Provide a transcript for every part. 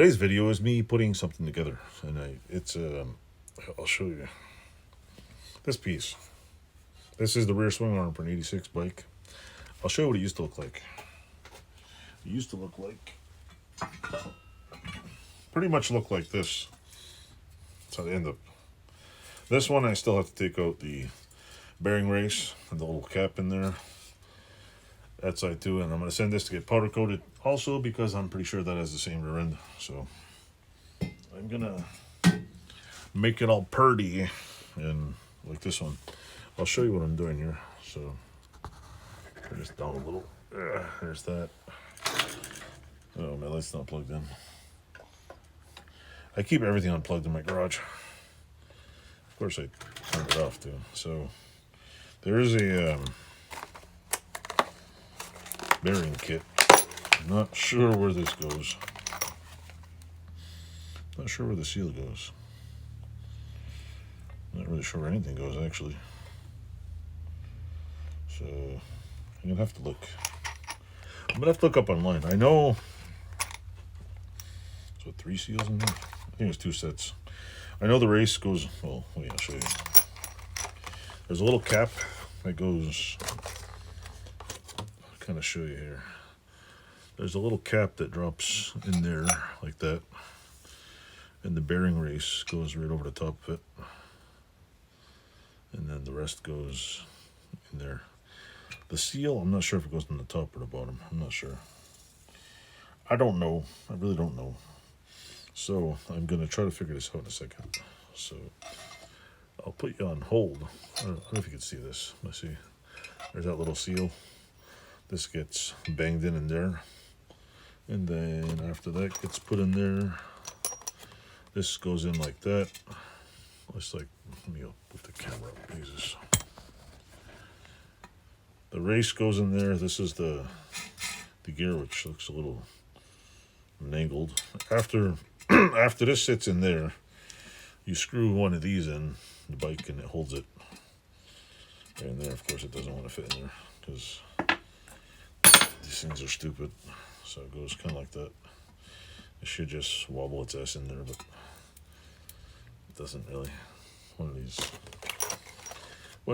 Today's video is me putting something together, and I'll show you this piece. This is the rear swing arm for an 86 bike. I'll show you what it used to look like. It used to look like, pretty much look like this. That's how they end up. This one I still have to take out the bearing race and the little cap in there. That side too, and I'm going to send this to get powder coated also because I'm pretty sure that has the same rear end. So I'm going to make it all purdy and like this one. I'll show you what I'm doing here. So turn this down a little. There's that. Oh, my light's not plugged in. I keep everything unplugged in my garage. Of course I turned it off too. So there is a bearing kit. I'm not sure where this goes. Not sure where the seal goes. Not really sure where anything goes actually. So I'm gonna have to look. I'm gonna have to look up online. I know. So 3 seals in there. I think it's 2 sets. I know the race goes. Well, wait, I'll show you. There's a little cap that goes. Kind of show you here. There's a little cap that drops in there like that, and the bearing race goes right over the top of it, and then the rest goes in there. The seal, I'm not sure if it goes on the top or the bottom. I'm not sure. I don't know. I really don't know. So I'm gonna try to figure this out in a second. So I'll put you on hold. I don't know if you can see this. Let's see. There's that little seal. This gets banged in there, and then after that gets put in there, this goes in like that. It's like, let me put the camera up, Jesus. The race goes in there. This is the gear, which looks a little mangled. After after this sits in there, you screw one of these in the bike, and it holds it right in there. Of course, it doesn't want to fit in there because these things are stupid. So it goes kind of like that. It should just wobble its ass in there, but it doesn't really. One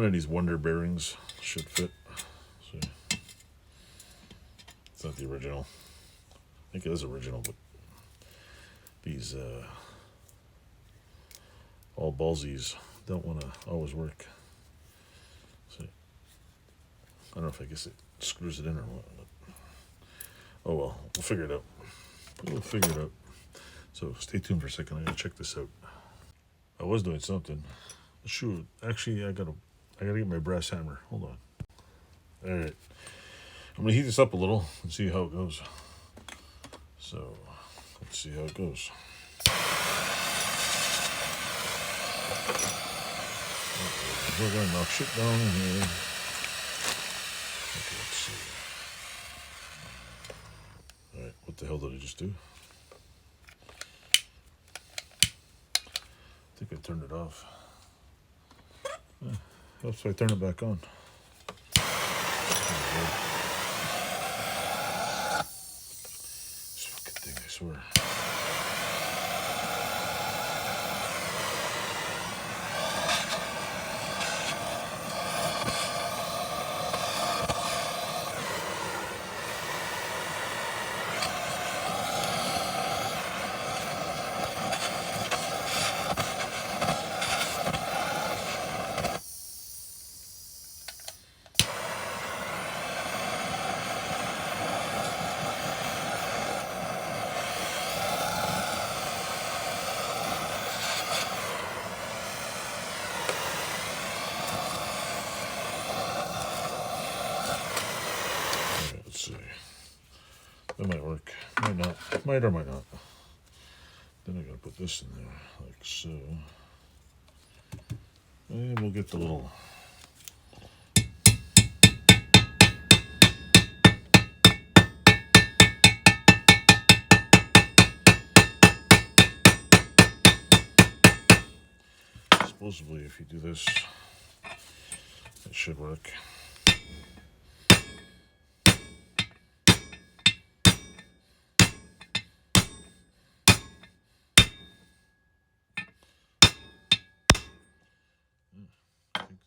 of these wonder bearings should fit. So it's not the original. I think it is original, but these all ballsies don't want to always work. So I don't know if I guess it screws it in or what. But oh well, we'll figure it out. We'll figure it out. So stay tuned for a second. I gotta check this out. I was doing something. Shoot, actually, I gotta get my brass hammer. Hold on. All right, I'm gonna heat this up a little and see how it goes. So let's see how it goes. We're gonna knock shit down in here. Okay, let's see. All right, what the hell did I just do? I think I turned it off. Helps if I turn it back on. This fucking thing, I swear. Let's see. That might work. Might not. Might or might not. Then I gotta put this in there, like so. And we'll get the little. Supposedly, if you do this, it should work.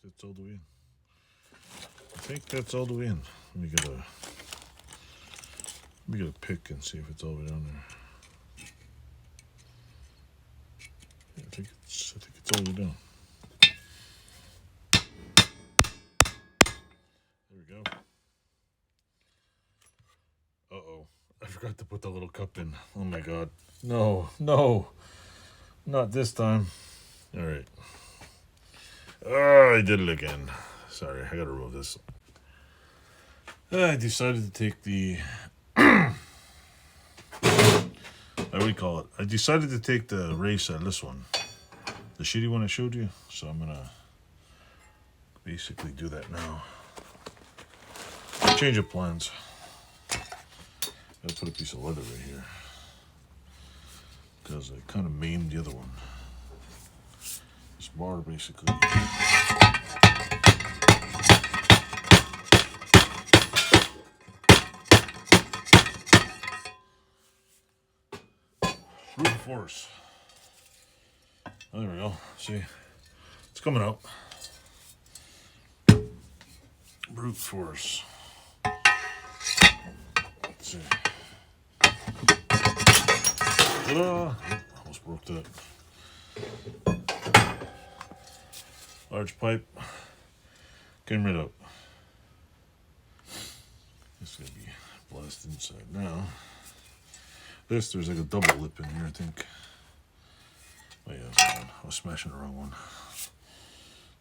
that's all the way in. I think that's all the way in. Let me get a pick and see if it's all the way down there. Yeah, I think it's all the way down. There we go. Uh-oh. I forgot to put the little cup in. Oh my god. No, not this time. All right. Oh, I did it again. Sorry, I gotta remove this. I decided to take the... what do you call it? I decided to take the race at this one. The shitty one I showed you. So I'm gonna basically do that now. Change of plans. Gotta put a piece of leather right here. Because I kind of maimed the other one. This bar basically. Brute force. Oh, there we go. See? It's coming out. Brute force. Let's see. Ta-da! Almost broke that. Large pipe. Came right up. This is going to be blasted inside now. There's like a double lip in here, I think. Oh yeah, I was smashing the wrong one.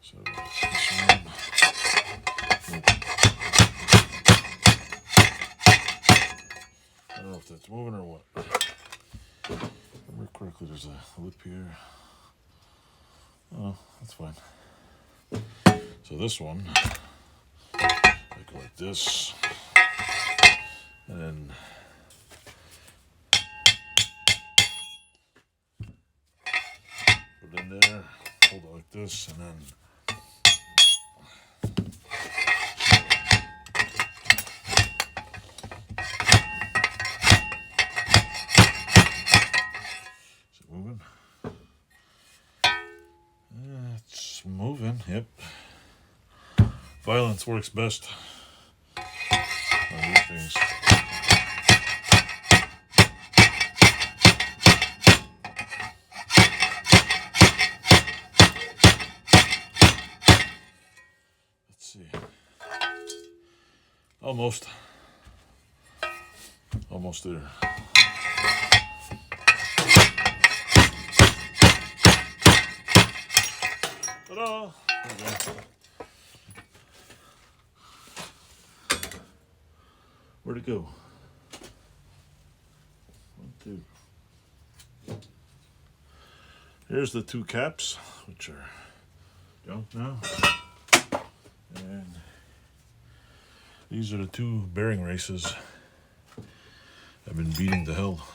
So this one. I don't know if that's moving or what. If I remember correctly, there's a lip here. Oh, that's fine. So this one, I go like this, and then put it in there, hold it like this, and then is it moving? It's moving, yep. Violence works best on these things. Let's see. Almost there. Ta-da! Okay. Where'd it go? 1, 2. Here's the 2 caps, which are junk now. And these are the 2 bearing races I've been beating to hell.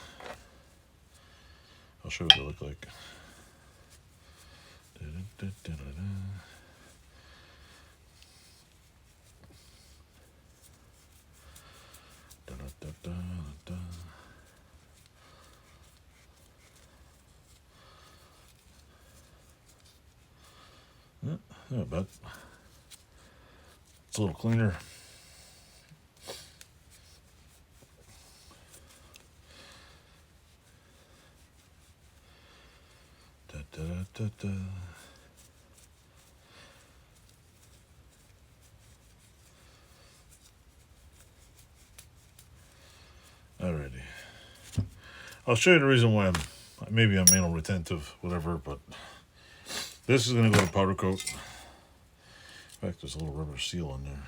I'll show you what they look like. Yeah, but it's a little cleaner. Alrighty. I'll show you the reason why maybe I'm anal retentive, whatever, but this is going to go to powder coat. In fact, there's a little rubber seal in there.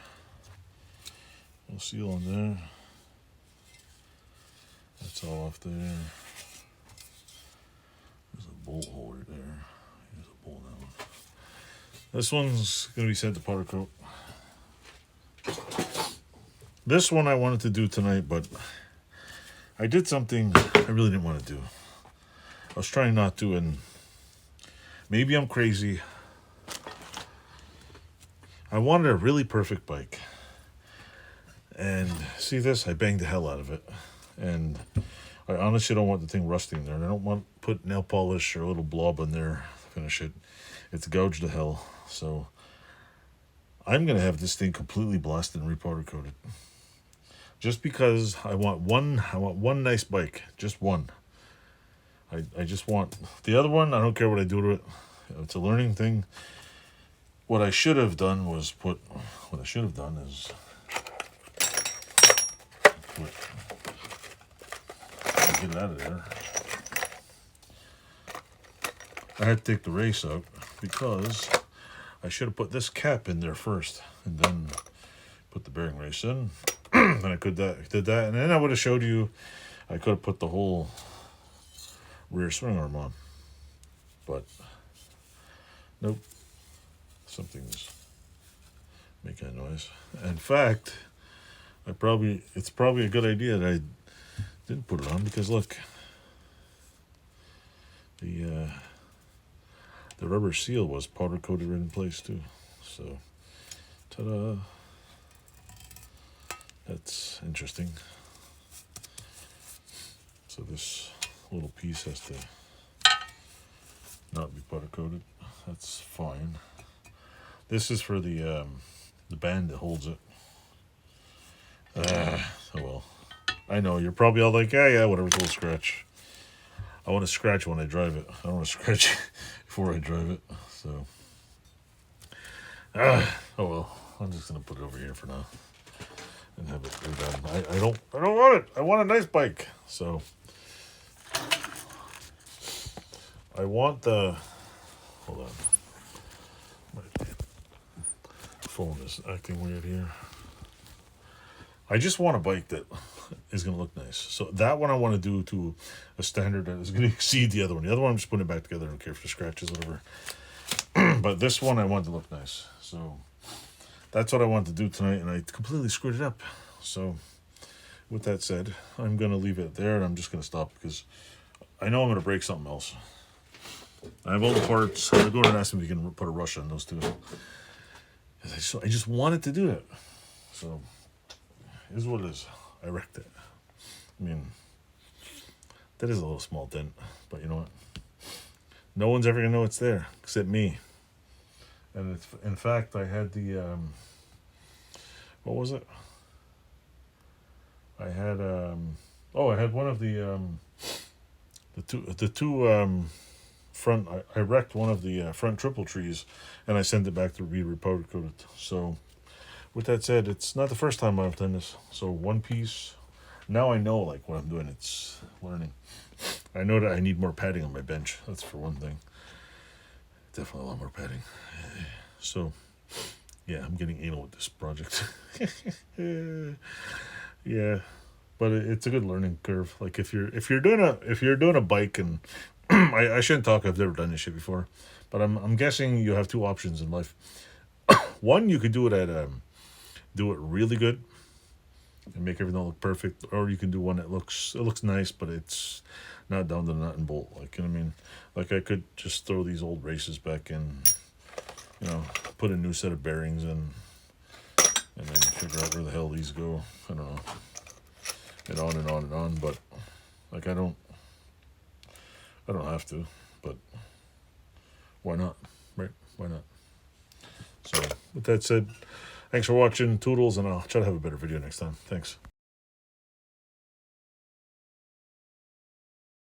A little seal in there. That's all off there. There's a bolt hole right there. Here's a bolt now. This one's going to be sent to powder coat. This one I wanted to do tonight, but I did something I really didn't want to do. I was trying not to, and maybe I'm crazy. I wanted a really perfect bike. And see this? I banged the hell out of it. And I honestly don't want the thing rusting there. And I don't want to put nail polish or a little blob in there to finish it. It's gouged to hell. So I'm going to have this thing completely blasted and repowder coated. Just because I want one nice bike. Just one. I just want the other one. I don't care what I do to it. It's a learning thing. What I should have done was get it out of there. I had to take the race out because I should have put this cap in there first and then put the bearing race in. Then I did that, and then I would have showed you. I could have put the whole rear swing arm on, but nope. Something's making a noise. In fact, it's probably a good idea that I didn't put it on, because look, the rubber seal was powder coated right in place too. So, ta-da! That's interesting. So this little piece has to not be powder coated. That's fine. This is for the band that holds it. Oh well. I know you're probably all like, yeah, whatever, it's a little scratch. I want to scratch when I drive it. I don't want to scratch before I drive it. So, oh well. I'm just gonna put it over here for now and have it redone. I don't want it. I want a nice bike. So I want the. Hold on. My phone is acting weird here. I just want a bike that is going to look nice. So that one I want to do to a standard that is going to exceed the other one. The other one I'm just putting it back together. I don't care if it scratches, whatever. But this one I want to look nice. So that's what I want to do tonight, and I completely screwed it up. So with that said, I'm going to leave it there, and I'm just going to stop because I know I'm going to break something else. I have all the parts. I'll go and ask him if he can put a rush on those two. I just wanted to do that. So it is what it is. I wrecked it. I mean, that is a little small dent, but you know what? No one's ever going to know it's there except me. And it's, in fact, I had the, what was it? I had one of the two front, I wrecked one of the front triple trees, and I sent it back to be repowder coated. So with that said, it's not the first time I've done this. So one piece, now I know like what I'm doing. It's learning. I know that I need more padding on my bench. That's for one thing. Definitely a lot more padding. So yeah, I'm getting anal with this project. Yeah, but it's a good learning curve. Like if you're doing a bike, and I shouldn't talk. I've never done this shit before, but I'm guessing you have two options in life. One, you could do it really good and make everything look perfect, or you can do one that looks nice, but it's not down to the nut and bolt. Like, you know what I mean? Like I could just throw these old races back in, you know, put a new set of bearings in, and then figure out where the hell these go. I don't know. And on and on and on, but like I don't have to, but why not, right? Why not? So with that said, thanks for watching, Toodles, and I'll try to have a better video next time. Thanks.